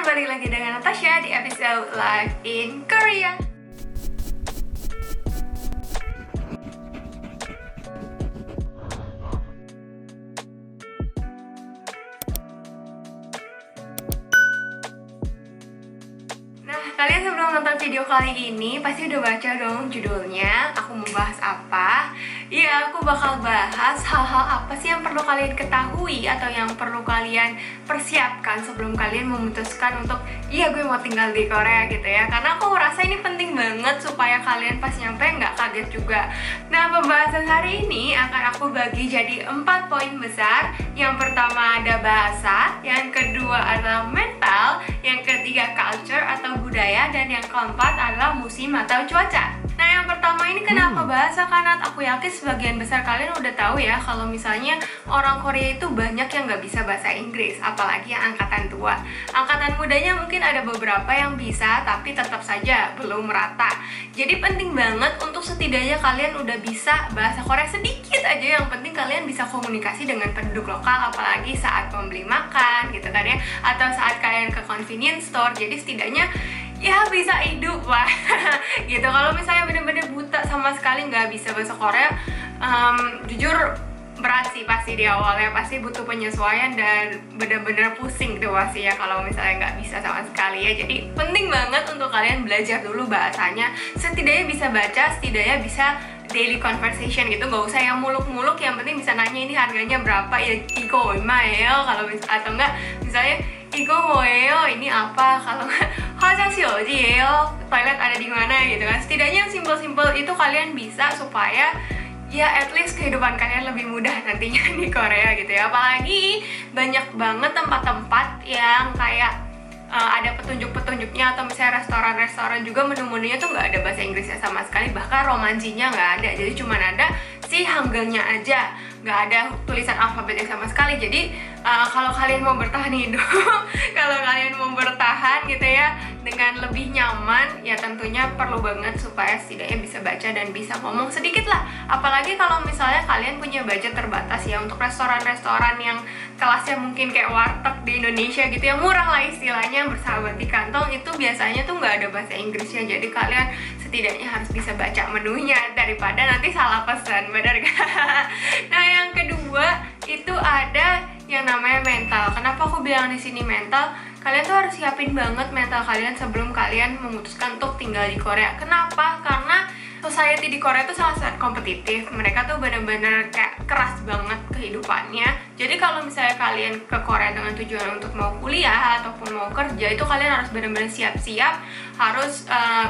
balik lagi dengan Natasha di episode Live in Korea. Nah, kalian sebelum nonton video kali ini pasti udah baca dong judulnya. Aku mau bahas apa? Iya, aku bakal bahas hal-hal apa sih yang perlu kalian ketahui atau yang perlu kalian persiapkan sebelum kalian memutuskan untuk iya gue mau tinggal di Korea gitu ya. Karena aku merasa ini penting banget supaya kalian pas nyampe nggak kaget juga. Nah, pembahasan hari ini akan aku bagi jadi 4 poin besar. Yang pertama ada bahasa, yang kedua adalah mental, yang ketiga culture atau budaya, dan yang keempat adalah musim atau cuaca. Nah, yang pertama ini kenapa bahasa? Karena aku yakin sebagian besar kalian udah tahu ya kalau misalnya orang Korea itu banyak yang nggak bisa bahasa Inggris, apalagi yang angkatan tua. Angkatan mudanya mungkin ada beberapa yang bisa, tapi tetap saja belum merata. Jadi penting banget untuk setidaknya kalian udah bisa bahasa Korea sedikit aja. Yang penting kalian bisa komunikasi dengan penduduk lokal, apalagi saat membeli makan gitu kan ya, atau saat kalian ke convenience store. Jadi setidaknya ya bisa hidup lah gitu. Kalau misalnya bener-bener buta sama sekali nggak bisa bahasa Korea, jujur berat sih pasti di awalnya, pasti butuh penyesuaian dan bener-bener pusing tuh pasti ya kalau misalnya nggak bisa sama sekali ya. Jadi penting banget untuk kalian belajar dulu bahasanya, setidaknya bisa baca, setidaknya bisa daily conversation gitu, nggak usah yang muluk-muluk, yang penting bisa nanya ini harganya berapa ya, iko ya kalau atau enggak misalnya iko 뭐예요, ini apa, kalau nggak 화장실 어디예요, toilet ada di mana gitu kan. Setidaknya yang simple-simple itu kalian bisa supaya ya at least kehidupan kalian lebih mudah nantinya di Korea gitu ya. Apalagi banyak banget tempat-tempat yang kayak ada petunjuk-petunjuknya, atau misalnya restoran-restoran juga menu-menunya tuh nggak ada bahasa Inggrisnya sama sekali, bahkan romansinya nggak ada, jadi cuma ada si hangulnya aja, nggak ada tulisan alfabetnya sama sekali. Jadi kalau kalian mau bertahan hidup kalau kalian mau bertahan gitu ya dengan lebih nyaman, ya tentunya perlu banget supaya setidaknya bisa baca dan bisa ngomong sedikit lah. Apalagi kalau misalnya kalian punya budget terbatas ya, untuk restoran-restoran yang kelasnya mungkin kayak warteg di Indonesia gitu, yang murah lah istilahnya, bersahabat di kantong, itu biasanya tuh nggak ada bahasa Inggrisnya. Jadi kalian setidaknya harus bisa baca menunya daripada nanti salah pesan, benar kan? Nah, yang kedua itu ada yang namanya mental. Kenapa aku bilang di sini mental? Kalian tuh harus siapin banget mental kalian sebelum kalian memutuskan untuk tinggal di Korea. Kenapa? Karena society di Korea tuh sangat kompetitif. Mereka tuh bener-bener kayak keras banget kehidupannya. Jadi kalau misalnya kalian ke Korea dengan tujuan untuk mau kuliah ataupun mau kerja, itu kalian harus bener-bener siap-siap, harus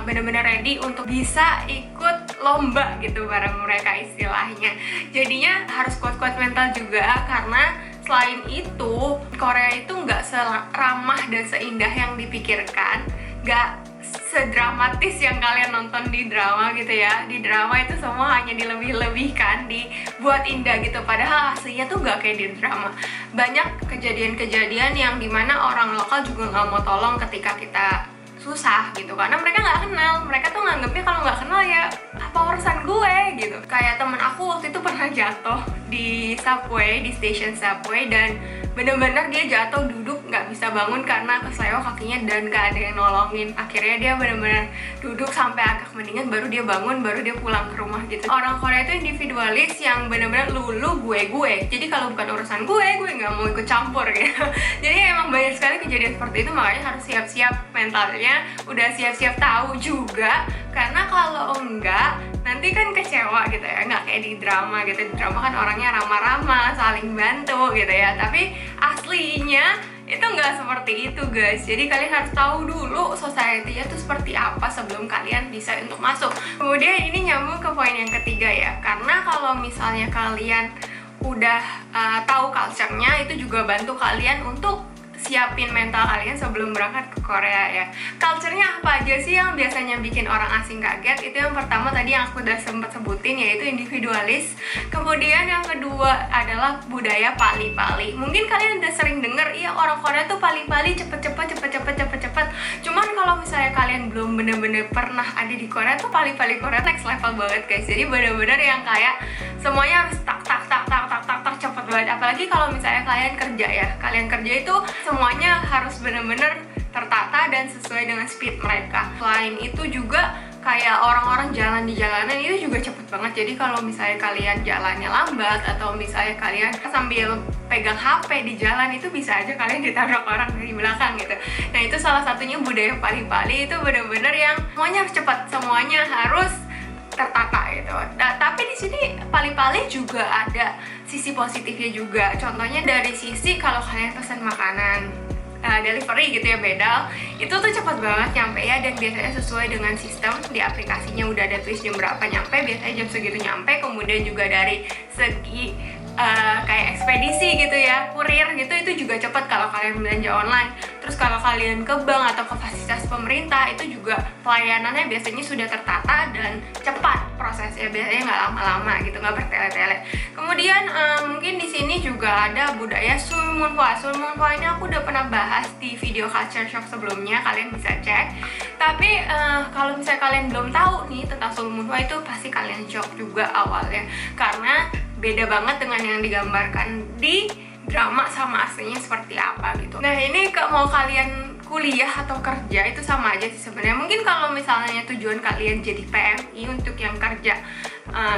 bener-bener ready untuk bisa ikut lomba gitu bareng mereka istilahnya. Jadinya harus kuat-kuat mental juga, karena selain itu Korea itu nggak seramah dan seindah yang dipikirkan, nggak sedramatis yang kalian nonton di drama gitu ya. Di drama itu semua hanya dilebih-lebihkan, dibuat indah gitu, padahal aslinya tuh nggak kayak di drama. Banyak kejadian-kejadian yang dimana orang lokal juga nggak mau tolong ketika kita susah gitu, karena mereka nggak kenal. Mereka tuh nganggepnya kalau nggak kenal ya apa urusan gue gitu. Kayak temen aku waktu itu pernah jatuh di subway, di station subway, dan bener-bener dia jatuh duduk nggak bisa bangun karena kesleo kakinya dan nggak ada yang nolongin. Akhirnya dia bener-bener duduk sampai agak mendingan, baru dia bangun, baru dia pulang ke rumah gitu. Orang Korea itu individualis yang bener-bener lu gue. Jadi kalau bukan urusan gue nggak mau ikut campur gitu. Jadi emang banyak sekali kejadian seperti itu, makanya harus siap-siap mentalnya, udah siap-siap tahu juga, karena kalau enggak nanti kan kecewa gitu ya, nggak kayak di drama gitu. Di drama kan orangnya ramah-ramah, saling bantu gitu ya, tapi aslinya itu nggak seperti itu guys. Jadi kalian harus tahu dulu society-nya tuh seperti apa sebelum kalian bisa untuk masuk. Kemudian ini nyambung ke poin yang ketiga ya, karena kalau misalnya kalian udah tahu culture-nya, itu juga bantu kalian untuk siapin mental kalian sebelum berangkat ke Korea ya. Culture-nya apa aja sih yang biasanya bikin orang asing kaget? Itu yang pertama tadi yang aku udah sempat sebutin, yaitu individualis. Kemudian yang kedua adalah budaya pali-pali. Mungkin kalian udah sering denger, iya orang Korea tuh pali-pali, cepet-cepet. Cuman kalau misalnya kalian belum bener-bener pernah ada di Korea tuh, pali-pali Korea next level banget guys. Jadi bener-bener yang kayak semuanya harus tak cepet banget. Apalagi kalau misalnya kalian kerja ya, kalian kerja itu semuanya harus bener-bener tertata dan sesuai dengan speed mereka. Selain itu juga kayak orang-orang jalan di jalanan itu juga cepet banget. Jadi kalau misalnya kalian jalannya lambat atau misalnya kalian sambil pegang HP di jalan, itu bisa aja kalian ditabrak orang dari belakang gitu. Nah itu salah satunya budaya Pali-Pali, itu bener-bener yang semuanya harus cepat, semuanya harus tertata gitu. Nah, tapi di sini Pali-Pali juga ada sisi positifnya juga. Contohnya dari sisi kalau kalian pesan makanan delivery gitu ya, bedal, itu tuh cepat banget nyampe ya, dan biasanya sesuai dengan sistem di aplikasinya udah ada tulis jam berapa nyampe, biasanya jam segitu nyampe. Kemudian juga dari segi kayak ekspedisi gitu ya, kurir gitu, itu juga cepat kalau kalian belanja online. Terus kalau kalian ke bank atau ke fasilitas pemerintah, itu juga pelayanannya biasanya sudah tertata dan cepat prosesnya, biasanya nggak lama-lama gitu, nggak bertele-tele. Kemudian mungkin di sini juga ada budaya Sulmunhwa. Sulmunhwa ini aku udah pernah bahas di video Culture Shock sebelumnya, kalian bisa cek. Tapi kalau misalnya kalian belum tahu nih tentang Sulmunhwa, itu pasti kalian shock juga awalnya, karena beda banget dengan yang digambarkan di drama sama aslinya seperti apa gitu. Nah ini mau kalian kuliah atau kerja itu sama aja sih sebenarnya. Mungkin kalau misalnya tujuan kalian jadi PMI untuk yang kerja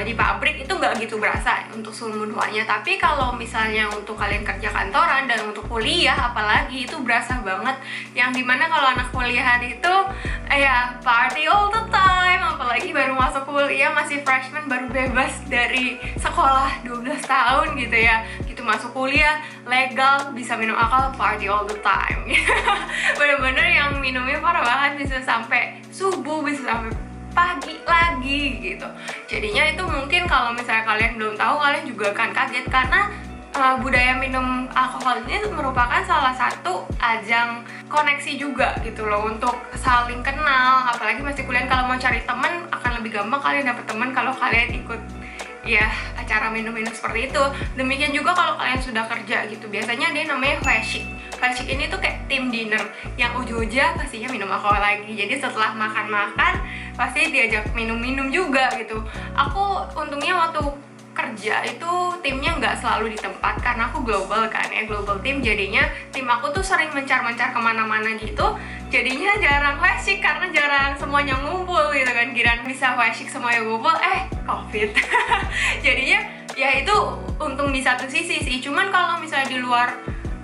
di pabrik, itu nggak gitu berasa untuk Sulmunhwanya. Tapi kalau misalnya untuk kalian kerja kantoran dan untuk kuliah apalagi, itu berasa banget. Yang dimana kalau anak kuliahan itu ya party all the time, apalagi baru masuk kuliah, masih freshman, baru bebas dari sekolah 12 tahun gitu ya, gitu masuk kuliah legal, bisa minum alkohol, party all the time. Bener-bener yang minumnya parah banget, bisa sampai subuh, bisa sampai pagi lagi gitu. Jadinya itu mungkin kalau misalnya kalian belum tahu, kalian juga akan kaget, karena budaya minum alkohol ini merupakan salah satu ajang koneksi juga gitu loh, untuk saling kenal. Apalagi masih kuliah, kalau mau cari temen akan lebih gampang kalian dapet temen kalau kalian ikut ya acara minum-minum seperti itu. Demikian juga kalau kalian sudah kerja gitu, biasanya dia namanya Hweshik. Hweshik ini tuh kayak team dinner yang ujung-ujung pastinya minum alkohol lagi. Jadi setelah makan-makan pasti diajak minum-minum juga gitu. Aku untungnya waktu kerja itu timnya nggak selalu di tempat, karena aku global kan ya, global team. Jadinya tim aku tuh sering mencar-mencar kemana-mana gitu. Jadinya jarang Hweshik karena jarang semuanya ngumpul gitu kan. Kirain bisa Hweshik semuanya ngumpul, COVID. Jadinya ya itu untung di satu sisi sih. Cuman kalau misalnya di luar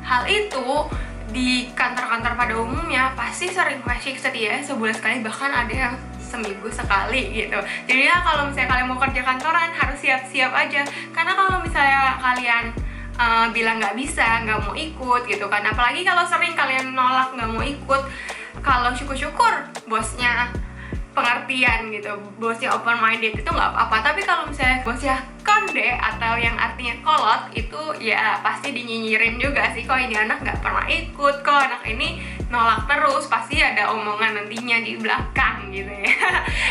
hal itu, di kantor-kantor pada umumnya pasti sering Hweshik setia sebulan sekali, bahkan ada yang seminggu sekali gitu. Jadi ya kalau misalnya kalian mau kerja kantoran harus siap-siap aja, karena kalau misalnya kalian bilang nggak bisa, nggak mau ikut gitu kan, apalagi kalau sering kalian nolak nggak mau ikut, kalau syukur-syukur bosnya pengertian gitu, bosnya open minded, itu nggak apa-apa. Tapi kalau misalnya bosnya konde atau yang artinya kolot, itu ya pasti dinyinyirin juga sih, kok ini anak nggak pernah ikut, kok anak ini nolak terus, pasti ada omongan nantinya di belakang gitu ya.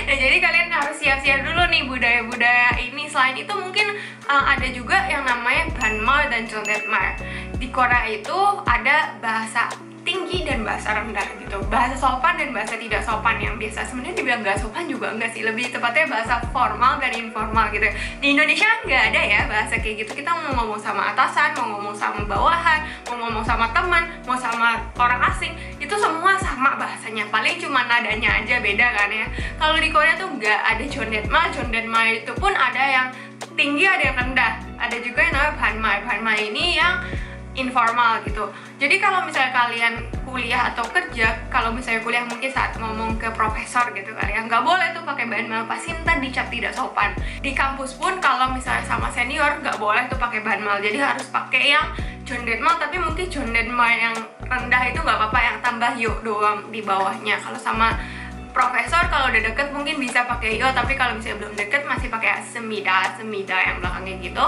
Nah jadi kalian harus siap-siap dulu nih budaya-budaya ini. Selain itu mungkin ada juga yang namanya banmal dan jondaetmal. Di Korea itu ada bahasa tinggi dan bahasa rendah gitu, bahasa sopan dan bahasa tidak sopan. Yang biasa sebenarnya dibilang nggak sopan juga enggak sih, lebih tepatnya bahasa formal dan informal gitu. Di Indonesia kan nggak ada ya bahasa kayak gitu. Kita mau ngomong sama atasan, mau ngomong sama bawahan, mau ngomong sama teman, mau sama orang asing, itu semua sama bahasanya, paling cuma nadanya aja beda kan ya. Kalau di Korea tuh nggak ada jondaetmal. Jondaetmal itu pun ada yang tinggi, ada yang rendah, ada juga yang namanya banmal. Banmal ini yang informal gitu. Jadi kalau misalnya kalian kuliah atau kerja, kalau misalnya kuliah mungkin saat ngomong ke profesor gitu kalian nggak boleh tuh pakai banmal, pasti ntar dicap tidak sopan. Di kampus pun kalau misalnya sama senior nggak boleh tuh pakai banmal, jadi harus pakai yang jondaetmal. Tapi mungkin jondaetmal yang rendah itu nggak apa-apa, yang tambah yuk doang di bawahnya. Kalau sama profesor kalau udah deket mungkin bisa pakai yo, tapi kalau misalnya belum deket masih pakai semida yang belakangnya gitu.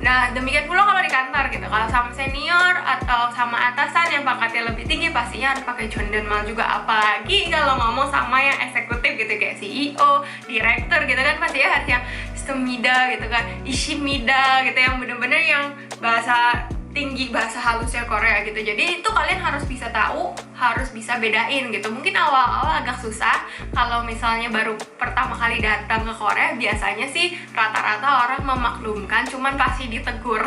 Nah demikian pula kalau di kantor gitu, kalau sama senior atau sama atasan yang pangkatnya lebih tinggi pastinya harus pakai jondaetmal juga. Apalagi kalau ngomong sama yang eksekutif gitu kayak CEO, direktur gitu kan, pasti ya harus yang semida gitu kan, ishimida gitu, yang bener-bener yang bahasa tinggi, bahasa halusnya Korea gitu. Jadi itu kalian harus bisa tahu, harus bisa bedain gitu. Mungkin awal-awal agak susah kalau misalnya baru pertama kali datang ke Korea. Biasanya sih rata-rata orang memaklumkan, cuman pasti ditegur.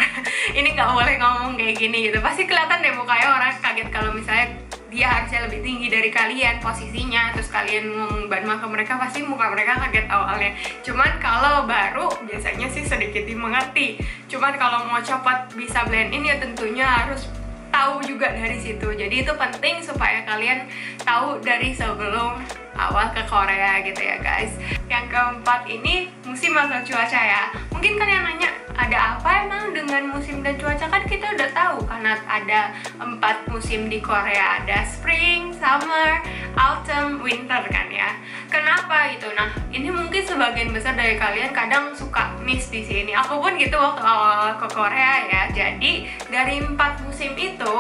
Ini nggak boleh ngomong kayak gini gitu. Pasti kelihatan deh mukanya orang kaget kalau misalnya dia harusnya lebih tinggi dari kalian posisinya, terus kalian ngomong banma ke mereka, pasti muka mereka kaget awalnya. Cuman kalau baru biasanya sih sedikit dimengerti. Cuman kalau mau cepat bisa blend in ya tentunya harus tahu juga dari situ. Jadi itu penting supaya kalian tahu dari sebelum awal ke Korea gitu ya guys. Yang keempat ini musim atau cuaca ya. Mungkin kalian nanya, ada apa emang dengan musim dan cuaca? Kan kita udah tahu karena ada 4 musim di Korea. Ada spring, summer, autumn, winter kan ya. Kenapa gitu? Nah, ini mungkin sebagian besar dari kalian kadang suka miss di sini. Aku pun gitu waktu awal ke Korea ya. Jadi dari 4 musim itu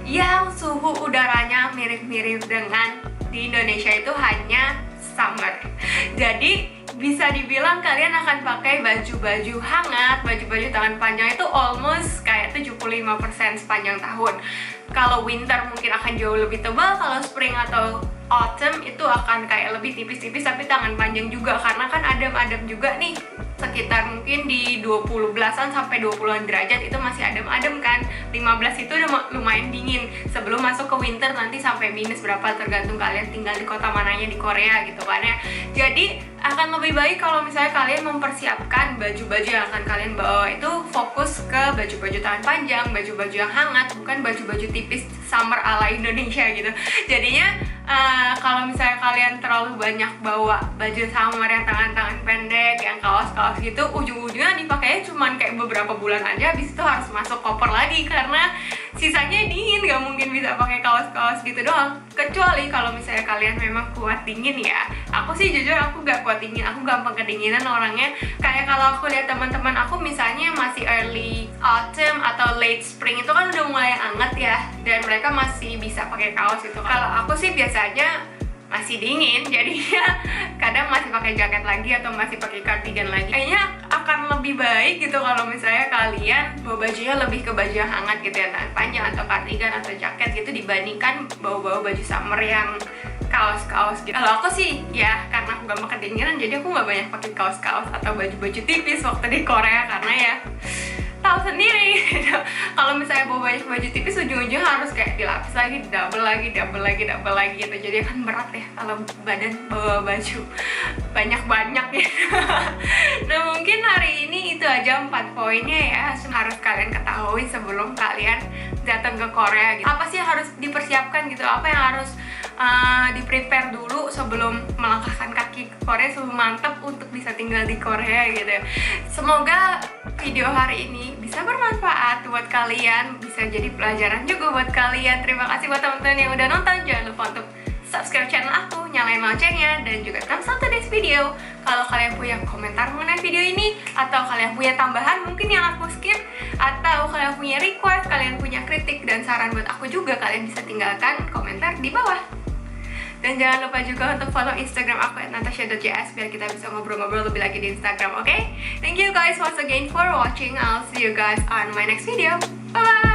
yang suhu udaranya mirip-mirip dengan di Indonesia itu hanya summer. Jadi bisa dibilang kalian akan pakai baju-baju hangat, baju-baju tangan panjang itu almost kayak 75% sepanjang tahun. Kalau winter mungkin akan jauh lebih tebal, kalau spring atau autumn itu akan kayak lebih tipis-tipis tapi tangan panjang juga, karena kan adem-adem juga nih, sekitar mungkin di 20 belasan sampai 20-an derajat itu masih adem-adem kan. 15 itu udah lumayan dingin sebelum masuk ke winter, nanti sampai minus berapa tergantung kalian tinggal di kota mananya di Korea gitu kan ya. Jadi akan lebih baik kalau misalnya kalian mempersiapkan baju-baju yang akan kalian bawa itu fokus ke baju-baju tangan panjang, baju-baju yang hangat, bukan baju-baju tipis summer ala Indonesia gitu. Jadinya kalau misalnya kalian terlalu banyak bawa baju summer yang tangan-tangan pendek, yang kaos-kaos gitu, ujung-ujungnya dipakainya cuman kayak beberapa bulan aja, habis itu harus masuk koper lagi karena sisanya dingin, gak mungkin bisa pakai kaos-kaos gitu doang. Kecuali kalau misalnya kalian memang kuat dingin ya. Aku sih jujur aku gak kuat dingin, aku gampang kedinginan orangnya. Kayak kalau aku lihat teman-teman aku misalnya masih early autumn atau late spring itu kan udah mulai anget ya, dan mereka masih bisa pakai kaos gitu. Kalau aku sih biasanya masih dingin, jadinya kadang masih pakai jaket lagi atau masih pakai cardigan lagi. Kayaknya akan lebih baik gitu kalau misalnya kalian bawa bajunya lebih ke baju yang hangat gitu ya, tangan panjang atau cardigan atau jaket gitu, dibandingkan bawa-bawa baju summer yang kaos-kaos gitu. Kalau aku sih ya karena aku gak makan kedinginan, jadi aku gak banyak pakai kaos-kaos atau baju-baju tipis waktu di Korea, karena ya tahu sendiri gitu. Kalau misalnya bawa banyak baju tipis, ujung-ujungnya harus kayak dilapis lagi, double lagi gitu. Jadi akan berat ya kalau badan bawa baju banyak-banyak gitu. Nah mungkin hari ini itu aja 4 poinnya ya harus kalian ketahui sebelum kalian datang ke Korea gitu. Apa sih yang harus dipersiapkan gitu, apa yang harus di-prepare dulu sebelum melangkahkan kaki ke Korea, sebelum mantep untuk bisa tinggal di Korea gitu. Semoga video hari ini bisa bermanfaat buat kalian, bisa jadi pelajaran juga buat kalian. Terima kasih buat teman-teman yang udah nonton. Jangan lupa untuk subscribe channel aku, nyalain loncengnya, dan juga thumbs up today's video. Kalau kalian punya komentar mengenai video ini, atau kalian punya tambahan mungkin yang aku skip, atau kalian punya request, kalian punya kritik dan saran buat aku juga, kalian bisa tinggalkan komentar di bawah. Dan jangan lupa juga untuk follow Instagram aku @natasha.js biar kita bisa ngobrol-ngobrol lebih lagi di Instagram, oke? Thank you guys once again for watching. I'll see you guys on my next video. Bye!